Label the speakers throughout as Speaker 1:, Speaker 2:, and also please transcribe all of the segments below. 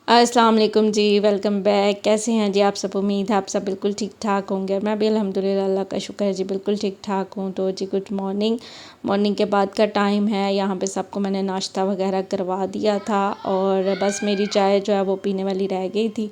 Speaker 1: अस्सलाम वालेकुम जी, welcome back. कैसे हैं जी आप सब? उम्मीद है आप सब बिल्कुल ठीक ठाक होंगे। मैं भी अल्हम्दुलिल्लाह, अल्लाह का शुक्र है जी, बिल्कुल ठीक ठाक हूँ। तो जी गुड मॉर्निंग। मॉर्निंग के बाद का टाइम है। यहाँ पे सबको मैंने नाश्ता वगैरह करवा दिया था और बस मेरी चाय जो है वो पीने वाली रह गई थी।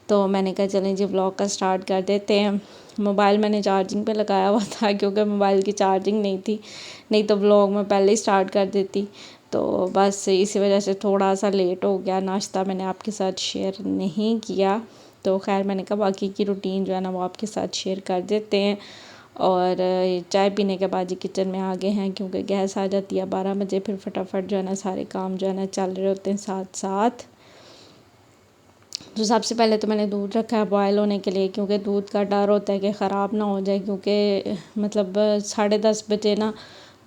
Speaker 1: तो मैंने कहा चलें जी व्लॉग का स्टार्ट कर देते हैं। मोबाइल मैंने चार्जिंग पे लगाया हुआ था क्योंकि मोबाइल की चार्जिंग नहीं थी, नहीं तो व्लॉग मैं पहले ही स्टार्ट कर देती। तो बस इसी वजह से थोड़ा सा लेट हो गया, नाश्ता मैंने आपके साथ शेयर नहीं किया। तो खैर मैंने कहा बाकी की रूटीन जो है ना वो आपके साथ शेयर कर देते हैं। और चाय पीने के बाद ही किचन में आ गए हैं क्योंकि गैस आ जाती है 12 बजे, फिर फटाफट जो है ना सारे काम जो है ना चल रहे होते हैं साथ साथ। तो सबसे पहले तो मैंने दूध रखा है बॉयल होने के लिए, क्योंकि दूध का डर होता है कि ख़राब ना हो जाए, क्योंकि मतलब 10:30 बजे ना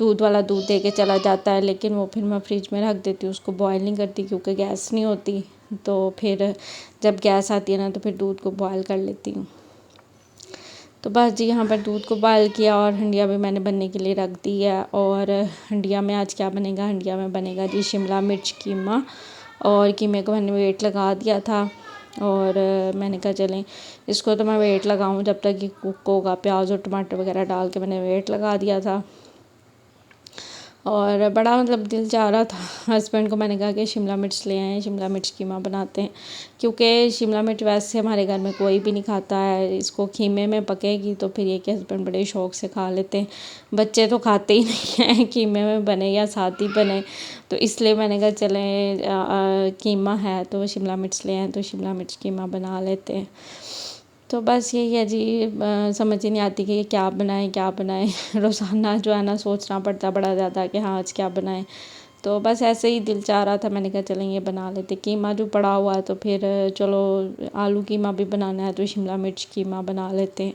Speaker 1: दूध वाला दूध दे के चला जाता है, लेकिन वो फिर मैं फ्रिज में रख देती हूँ, उसको बॉयल नहीं करती क्योंकि गैस नहीं होती। तो फिर जब गैस आती है ना तो फिर दूध को बॉयल कर लेती हूँ। तो बस जी यहाँ पर दूध को बॉयल किया और हंडिया भी मैंने बनने के लिए रख दी है। और हंडिया में आज क्या बनेगा? हंडिया में बनेगा जी शिमला मिर्च कीमा। और कीमे को मैंने वेट लगा दिया था और मैंने कहा चलें इसको तो मैं वेट लगाऊं जब तक ये कुक होगा। प्याज और टमाटर वगैरह डाल के मैंने वेट लगा दिया था। और बड़ा मतलब दिल चाह रहा था, हस्बैंड को मैंने कहा कि शिमला मिर्च ले आएँ, शिमला मिर्च कीमा बनाते हैं, क्योंकि शिमला मिर्च वैसे हमारे घर में कोई भी नहीं खाता है। इसको कीमे में पकेगी तो फिर ये कि हस्बैंड बड़े शौक़ से खा लेते हैं। बच्चे तो खाते ही नहीं हैं कीमे में बने या साथ ही बने। तो इसलिए मैंने कहा चलें कीमा है तो शिमला मिर्च ले आएँ, तो शिमला मिर्च कीमा बना लेते हैं। तो बस यही है जी, समझ ही नहीं आती कि ये क्या बनाएं क्या बनाएं रोज़ाना जो है ना सोचना पड़ता बड़ा ज़्यादा कि हाँ आज क्या बनाएं। तो बस ऐसे ही दिल चाह रहा था, मैंने कहा चलें ये बना लेते। कीमा जो पड़ा हुआ है तो फिर चलो आलू कीमा भी बनाना है तो शिमला मिर्च कीमा बना लेते हैं।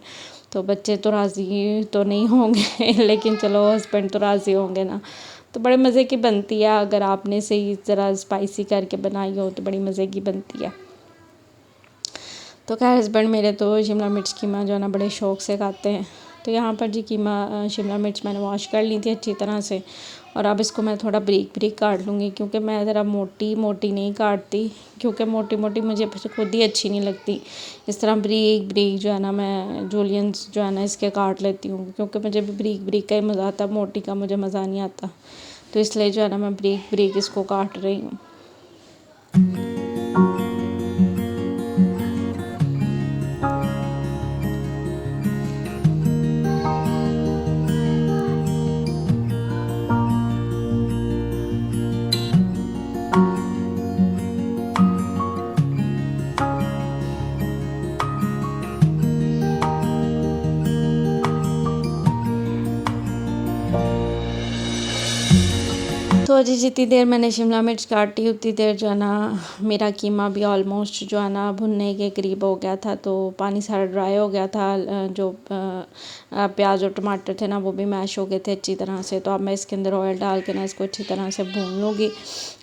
Speaker 1: तो बच्चे तो राज़ी तो नहीं होंगे लेकिन चलो हस्बैंड तो राज़ी होंगे ना। तो बड़े मज़े की बनती है, अगर आपने सही ज़रा स्पाइसी करके बनाई हो तो बड़ी मज़े की बनती है। तो खैर हस्बैंड मेरे तो शिमला मिर्च कीमा जो है ना बड़े शौक़ से खाते हैं। तो यहाँ पर जी कीमा शिमला मिर्च मैंने वॉश कर ली थी अच्छी तरह से, और अब इसको मैं थोड़ा ब्रीक ब्रीक काट लूँगी, क्योंकि मैं ज़रा मोटी मोटी नहीं काटती, क्योंकि मोटी मोटी मुझे खुद ही अच्छी नहीं लगती। इस तरह ब्रीक ब्रीक जो है ना मैं जूलियंस जो है ना इसके काट लेती हूँ, क्योंकि मुझे भी ब्रीक ब्रीक का ही मज़ा आता है, मोटी का मुझे मज़ा नहीं आता। तो इसलिए जो है ना मैं ब्रीक ब्रीक इसको काट रही हूँ। तो अजी जितनी देर मैंने शिमला मिर्च काटी उतनी देर जो है ना मेरा कीमा भी ऑलमोस्ट जो है ना भुनने के करीब हो गया था। तो पानी सारा ड्राई हो गया था, जो प्याज और टमाटर थे ना वो भी मैश हो गए थे अच्छी तरह से। तो अब मैं इसके अंदर ऑयल डाल के ना इसको अच्छी तरह से भून लूँगी।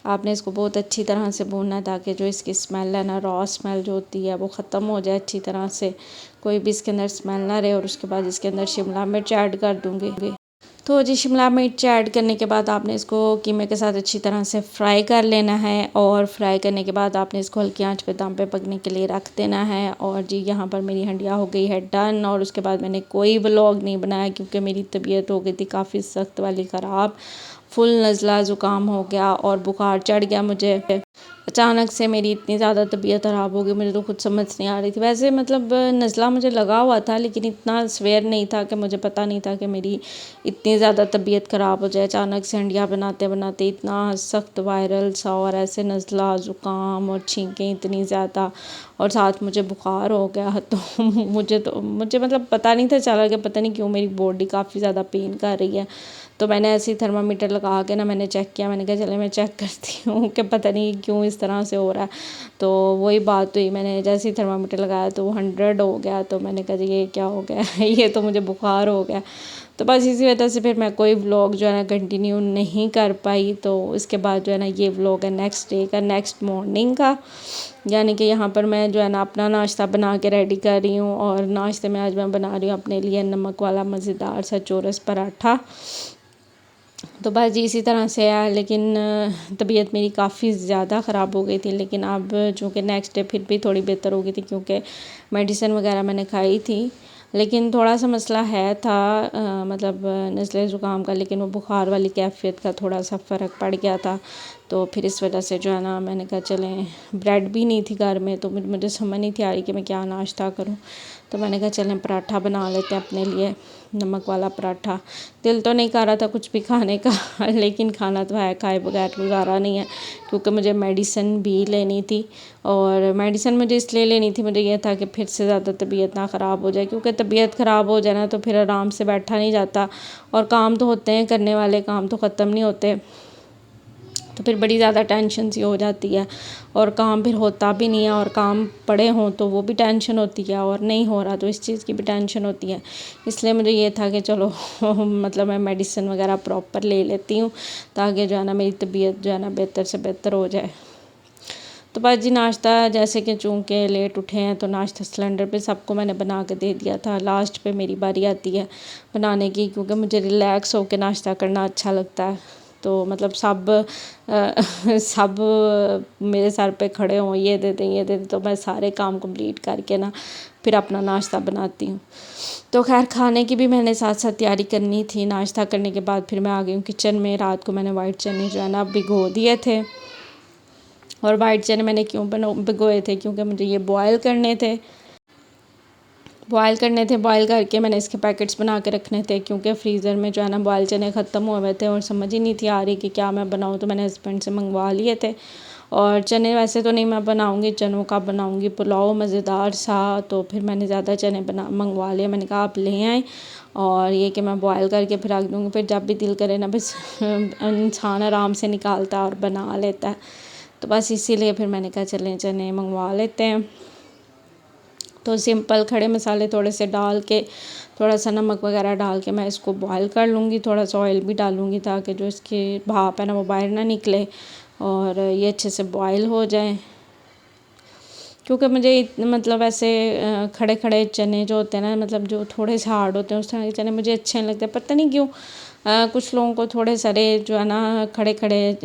Speaker 1: आपने इसको बहुत अच्छी तरह से भूनना है ताकि जो इसकी स्मेल है ना, रॉ स्मेल जो होती है वो ख़त्म हो जाए अच्छी तरह से, कोई भी इसके अंदर स्मेल ना रहे। और उसके बाद इसके अंदर शिमला मिर्च ऐड कर दूँगी। तो जी शिमला मिर्च ऐड करने के बाद आपने इसको कीमे के साथ अच्छी तरह से फ्राई कर लेना है, और फ्राई करने के बाद आपने इसको हल्की आंच पे दम पे पकने के लिए रख देना है। और जी यहाँ पर मेरी हंडिया हो गई है डन। और उसके बाद मैंने कोई व्लॉग नहीं बनाया क्योंकि मेरी तबीयत हो गई थी काफ़ी सख्त वाली ख़राब, फुल नज़ला ज़ुकाम हो गया और बुखार चढ़ गया मुझे। अचानक से मेरी इतनी ज़्यादा तबीयत ख़राब हो गई, मुझे तो कुछ समझ नहीं आ रही थी। वैसे मतलब नज़ला मुझे लगा हुआ था लेकिन इतना सवेयर नहीं था कि मुझे पता नहीं था कि मेरी इतनी ज़्यादा तबीयत ख़राब हो जाए। अचानक से हंडिया बनाते बनाते इतना सख्त वायरल सा और ऐसे नज़ला ज़ुकाम और छींकें इतनी ज़्यादा, और साथ मुझे बुखार हो गया। तो मुझे मतलब पता नहीं था चला कि पता नहीं क्यों मेरी बॉडी काफ़ी ज़्यादा पेन कर रही है। तो मैंने ऐसे ही थर्मामीटर लगा के ना मैंने चेक किया, मैंने कहा चले मैं चेक करती हूँ कि पता नहीं क्यों इस तरह से हो रहा है। तो वही बात हुई, मैंने जैसे ही थर्मामीटर लगाया तो वो 100 हो गया। तो मैंने कहा ये क्या हो गया ये तो मुझे बुखार हो गया। तो बस इसी वजह से फिर मैं कोई व्लॉग जो है ना कंटिन्यू नहीं कर पाई। तो इसके बाद जो है ना ये व्लॉग है नेक्स्ट डे का, नेक्स्ट मॉर्निंग का, यानी कि यहाँ पर मैं जो है ना अपना नाश्ता बना के रेडी कर रही हूँ। और नाश्ते में आज मैं बना रही हूँ अपने लिए नमक वाला मज़ेदार सा चोरस पराठा। तो बस जी इसी तरह से है। लेकिन तबीयत मेरी काफ़ी ज़्यादा ख़राब हो गई थी, लेकिन अब चूँकि नेक्स्ट डे फिर भी थोड़ी बेहतर हो गई थी, क्योंकि मेडिसिन वगैरह मैंने खाई थी। लेकिन थोड़ा सा मसला है था मतलब नज़ले ज़ुकाम का, लेकिन वो बुखार वाली कैफियत का थोड़ा सा फ़र्क पड़ गया था। तो फिर इस वजह से जो है ना मैंने कहा चलें, ब्रेड भी नहीं थी घर में, तो मुझे समझ नहीं थी आ रही कि मैं क्या नाश्ता करूं। तो मैंने कहा चलें पराठा बना लेते हैं अपने लिए, नमक वाला पराठा। दिल तो नहीं कर रहा था कुछ भी खाने का लेकिन खाना तो है, खाए बगैर गुजारा नहीं है, क्योंकि मुझे मेडिसिन भी लेनी थी। और मेडिसिन मुझे इसलिए लेनी थी, मुझे यह था कि फिर से ज़्यादा तबीयत ना ख़राब हो जाए, क्योंकि तबीयत ख़राब हो जाए ना तो फिर आराम से बैठा नहीं जाता, और काम तो होते हैं करने वाले, काम तो ख़त्म नहीं होते, तो फिर बड़ी ज़्यादा टेंशन सी हो जाती है, और काम फिर होता भी नहीं है, और काम पड़े हों तो वो भी टेंशन होती है, और नहीं हो रहा तो इस चीज़ की भी टेंशन होती है। इसलिए मुझे ये था कि चलो मतलब मैं मेडिसिन वगैरह प्रॉपर ले लेती हूँ, ताकि जो है ना मेरी तबीयत जो है ना बेहतर से बेहतर हो जाए। तो बस जी नाश्ता जैसे कि चूँकि लेट उठे हैं, तो नाश्ता सिलेंडर पे सबको मैंने बना के दे दिया था। लास्ट पे मेरी बारी आती है बनाने की, क्योंकि मुझे रिलैक्स होकर नाश्ता करना अच्छा लगता है। तो मतलब सब मेरे सर पे खड़े हों, ये दे दें ये दे दें, तो मैं सारे काम कंप्लीट करके ना फिर अपना नाश्ता बनाती हूँ। तो खैर खाने की भी मैंने साथ साथ तैयारी करनी थी। नाश्ता करने के बाद फिर मैं आ गई हूँ किचन में। रात को मैंने वाइट चने जो है ना भिगो दिए थे, और वाइट चने मैंने क्यों भिगोए थे, क्योंकि मुझे ये बॉयल करने थे। बॉयल करके मैंने इसके पैकेट्स बना के रखने थे, क्योंकि फ्रीज़र में जो है ना बॉयल चने ख़त्म हुए हुए थे, और समझ ही नहीं थी आ रही कि क्या मैं बनाऊँ। तो मैंने हस्बैंड से मंगवा लिए थे। और चने वैसे तो नहीं मैं बनाऊँगी, चनों का बनाऊँगी पुलाव मज़ेदार सा, तो फिर मैंने ज़्यादा चने मंगवा लिए। मैंने कहा आप ले आएँ, और ये कि मैं बॉयल करके फिर रख दूँगी, फिर जब भी दिल करे ना बस इंसान आराम से निकालता और बना लेता है। तो बस इसीलिए फिर मैंने कहा चलें चने मंगवा लेते हैं। तो सिंपल खड़े मसाले थोड़े से डाल के, थोड़ा सा नमक वगैरह डाल के मैं इसको बॉयल कर लूँगी। थोड़ा सा ऑयल भी डालूँगी, ताकि जो इसकी भाप है ना वो बाहर ना निकले, और ये अच्छे से बॉयल हो जाए। क्योंकि मुझे मतलब ऐसे खड़े खड़े चने जो होते हैं ना, मतलब जो थोड़े से हार्ड होते हैं, उस तरह के चने मुझे अच्छे नहीं लगते, पता नहीं क्यों। कुछ लोगों को थोड़े सारे जो है ना खड़े खड़े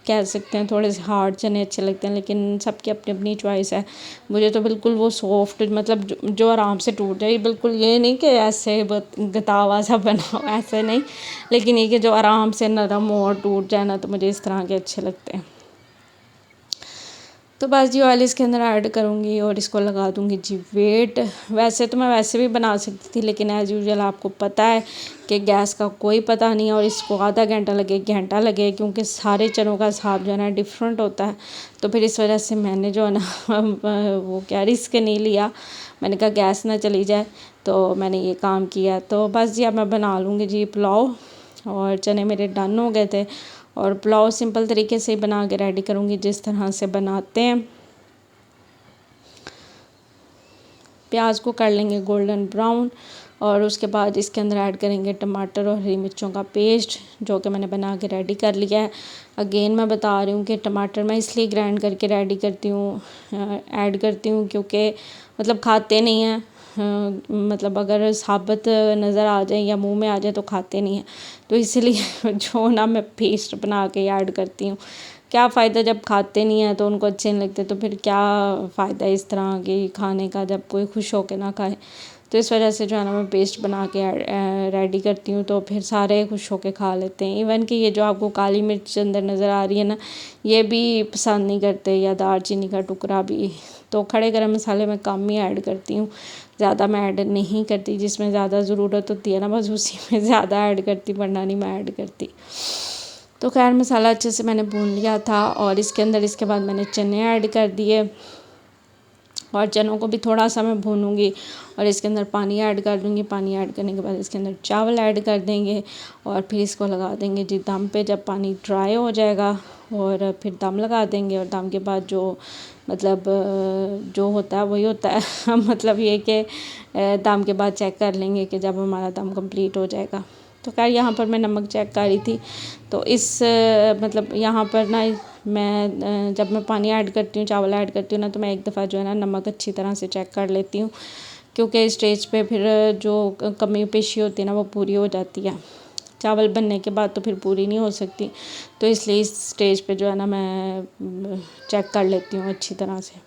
Speaker 1: कह सकते हैं, थोड़े से हार्ड चने अच्छे लगते हैं, लेकिन सबकी अपनी अपनी चॉइस है। मुझे तो बिल्कुल वो सॉफ्ट, मतलब जो आराम से टूट जाए, बिल्कुल ये नहीं कि ऐसे गतावा सा बना हो, ऐसे नहीं, लेकिन ये कि जो आराम से नरम हो और टूट जाए ना, तो मुझे इस तरह के अच्छे लगते हैं। तो बस जी ऑयल इसके अंदर ऐड करूँगी, और इसको लगा दूँगी जी वेट। वैसे तो मैं वैसे भी बना सकती थी, लेकिन एज़ यूजुअल आपको पता है कि गैस का कोई पता नहीं है, और इसको आधा घंटा लगे घंटा लगे, क्योंकि सारे चनों का हिसाब जो है ना डिफरेंट होता है। तो फिर इस वजह से मैंने जो है ना वो क्या रिस्क नहीं लिया, मैंने कहा गैस ना चली जाए, तो मैंने ये काम किया। तो बस जी अब मैं बना लूँगी जी पुलाव, और चने मेरे डन हो गए थे। और पुलाव सिंपल तरीके से ही बना के रेडी करूँगी, जिस तरह से बनाते हैं। प्याज को कर लेंगे गोल्डन ब्राउन, और उसके बाद इसके अंदर ऐड करेंगे टमाटर और हरी मिर्चों का पेस्ट, जो कि मैंने बना के रेडी कर लिया है। अगेन मैं बता रही हूँ कि टमाटर मैं इसलिए ग्राइंड करके रेडी करती हूँ, ऐड करती हूँ, क्योंकि मतलब खाते नहीं हैं। मतलब अगर साबुत नज़र आ जाए या मुंह में आ जाए तो खाते नहीं हैं, तो इसलिए जो ना मैं पेस्ट बना के ऐड करती हूँ। क्या फ़ायदा, जब खाते नहीं हैं तो उनको अच्छे नहीं लगते, तो फिर क्या फ़ायदा इस तरह के खाने का, जब कोई खुश होकर ना खाए। तो इस वजह से जो है ना मैं पेस्ट बना के रेडी करती हूँ, तो फिर सारे खुश होकर खा लेते हैं। इवन कि ये जो आपको काली मिर्च अंदर नज़र आ रही है ना, ये भी पसंद नहीं करते, या दालचीनी का टुकड़ा भी। तो खड़े गरम मसाले मैं कम ही ऐड करती हूँ, ज़्यादा मैं ऐड नहीं करती। जिसमें ज़्यादा ज़रूरत होती है ना बस उसी में ज़्यादा ऐड करती, वरना नहीं मैं ऐड करती। तो खैर मसाला अच्छे से मैंने भून लिया था, और इसके अंदर इसके बाद मैंने चने ऐड कर दिए, और चनों को भी थोड़ा सा मैं भूनूंगी, और इसके अंदर पानी ऐड कर दूंगी। पानी ऐड करने के बाद इसके अंदर चावल ऐड कर देंगे, और फिर इसको लगा देंगे जी दम पे। जब पानी ड्राई हो जाएगा और फिर दम लगा देंगे, और दम के बाद जो मतलब जो होता है वही होता है मतलब ये कि दम के बाद चेक कर लेंगे कि जब हमारा दम कंप्लीट हो जाएगा। तो खैर यहाँ पर मैं नमक चेक कर रही थी, तो इस मतलब यहाँ पर ना मैं जब मैं पानी ऐड करती हूँ, चावल ऐड करती हूँ ना, तो मैं एक दफ़ा जो है ना नमक अच्छी तरह से चेक कर लेती हूँ, क्योंकि स्टेज पे फिर जो कमी पेशी होती है ना वो पूरी हो जाती है। चावल बनने के बाद तो फिर पूरी नहीं हो सकती, तो इसलिए इस स्टेज पे जो है ना मैं चेक कर लेती हूँ अच्छी तरह से।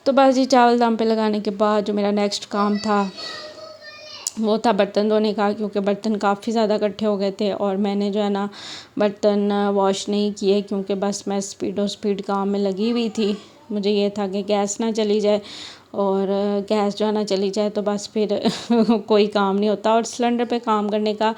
Speaker 1: तो बस जी चावल दम पे लगाने के बाद जो मेरा नेक्स्ट काम था वो था बर्तन धोने का, क्योंकि बर्तन काफ़ी ज़्यादा इकट्ठे हो गए थे और मैंने जो है ना बर्तन वॉश नहीं किए, क्योंकि बस मैं स्पीड काम में लगी हुई थी। मुझे ये था कि गैस ना चली जाए, और गैस जो है ना चली जाए तो बस फिर कोई काम नहीं होता। और सिलेंडर पे काम करने का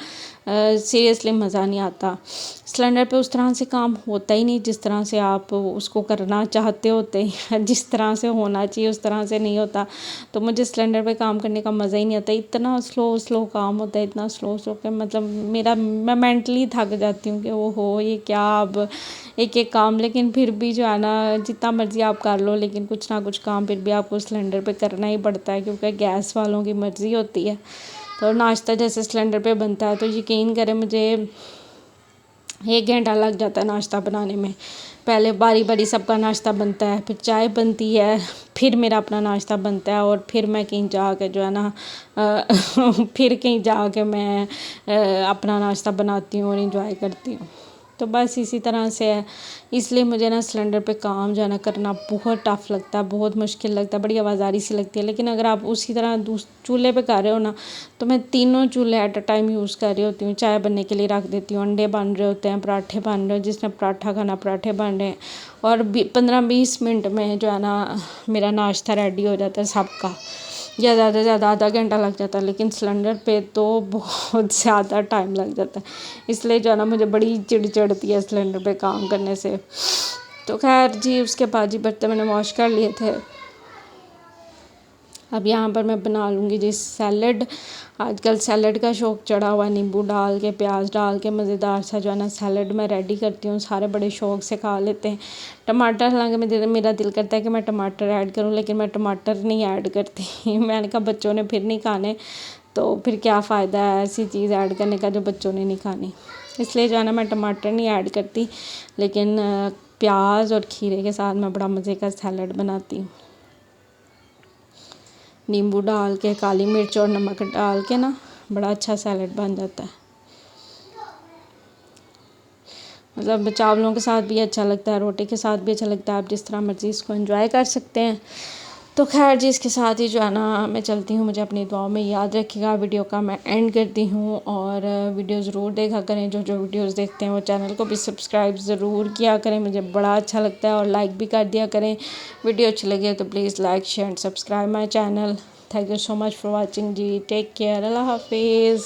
Speaker 1: सीरियसली मज़ा नहीं आता। सिलेंडर पे उस तरह से काम होता ही नहीं जिस तरह से आप उसको करना चाहते होते हैं, जिस तरह से होना चाहिए उस तरह से नहीं होता। तो मुझे सिलेंडर पे काम करने का मज़ा ही नहीं आता। इतना स्लो काम होता है, इतना स्लो के मतलब मैं मेंटली थक जाती हूँ कि ओहो ये क्या अब एक काम। लेकिन फिर भी जो है ना जितना मर्ज़ी आप कर लो, लेकिन कुछ ना कुछ काम फिर भी आपको सिलेंडर पे करना ही पड़ता है, क्योंकि गैस वालों की मर्ज़ी होती है। तो नाश्ता जैसे सिलेंडर पे बनता है तो यकीन करें मुझे 1 घंटा लग जाता है नाश्ता बनाने में। पहले बारी बारी सबका नाश्ता बनता है, फिर चाय बनती है, फिर मेरा अपना नाश्ता बनता है, और फिर मैं कहीं जा के जो है ना फिर कहीं जा के मैं अपना नाश्ता बनाती हूँ और इंजॉय करती हूँ। तो बस इसी तरह से है। इसलिए मुझे ना सिलेंडर पे काम जो है ना करना बहुत टफ़ लगता है, बहुत मुश्किल लगता है, बड़ी आवाज़ारी सी लगती है। लेकिन अगर आप उसी तरह चूल्हे पे कर रहे हो ना, तो मैं तीनों चूल्हे एट अ टाइम यूज़ कर रही होती हूँ। चाय बनने के लिए रख देती हूँ, अंडे बन रहे होते हैं, पराठे बन रहे हो, जिसने पराठा खाना पराठे बन रहे हैं, और 15-20 मिनट में जो है ना मेरा नाश्ता रेडी हो जाता है सबका, या ज़्यादा से ज़्यादा आधा घंटा लग जाता है। लेकिन सिलेंडर पे तो बहुत ज़्यादा टाइम लग जाता है, इसलिए जो है ना मुझे बड़ी चिढ़ चढ़ती है सिलेंडर पे काम करने से। तो खैर जी उसके बाद जी बर्तन मैंने वॉश कर लिए थे। अब यहाँ पर मैं बना लूँगी जी सैलड। आजकल सैलड का शौक़ चढ़ा हुआ, नींबू डाल के प्याज डाल के मज़ेदार सा जो है ना सैलड मैं रेडी करती हूँ। सारे बड़े शौक़ से खा लेते हैं। टमाटर, हालांकि मेरा दिल करता है कि मैं टमाटर ऐड करूँ, लेकिन मैं टमाटर नहीं ऐड करती। मैंने कहा बच्चों ने फिर नहीं खाने, तो फिर क्या फ़ायदा है ऐसी चीज़ ऐड करने का जो बच्चों ने नहीं खानी। इसलिए जो है ना मैं टमाटर नहीं ऐड करती, लेकिन प्याज और खीरे के साथ मैं बड़ा मज़े का सैलड बनाती हूँ। नींबू डाल के, काली मिर्च और नमक डाल के ना बड़ा अच्छा सैलड बन जाता है। मतलब चावलों के साथ भी अच्छा लगता है, रोटी के साथ भी अच्छा लगता है। आप जिस तरह मर्ज़ी इसको एंजॉय कर सकते हैं। तो खैर जी इसके साथ ही जो है ना मैं चलती हूँ। मुझे अपनी दुआओं में याद रखिएगा। वीडियो का मैं एंड करती हूँ, और वीडियो ज़रूर देखा करें। जो वीडियोस देखते हैं वो चैनल को भी सब्सक्राइब ज़रूर किया करें, मुझे बड़ा अच्छा लगता है, और लाइक भी कर दिया करें। वीडियो अच्छी लगे तो please like share and subscribe my channel. Thank you so much for watching जी। Take care. अल्लाह हाफिज़।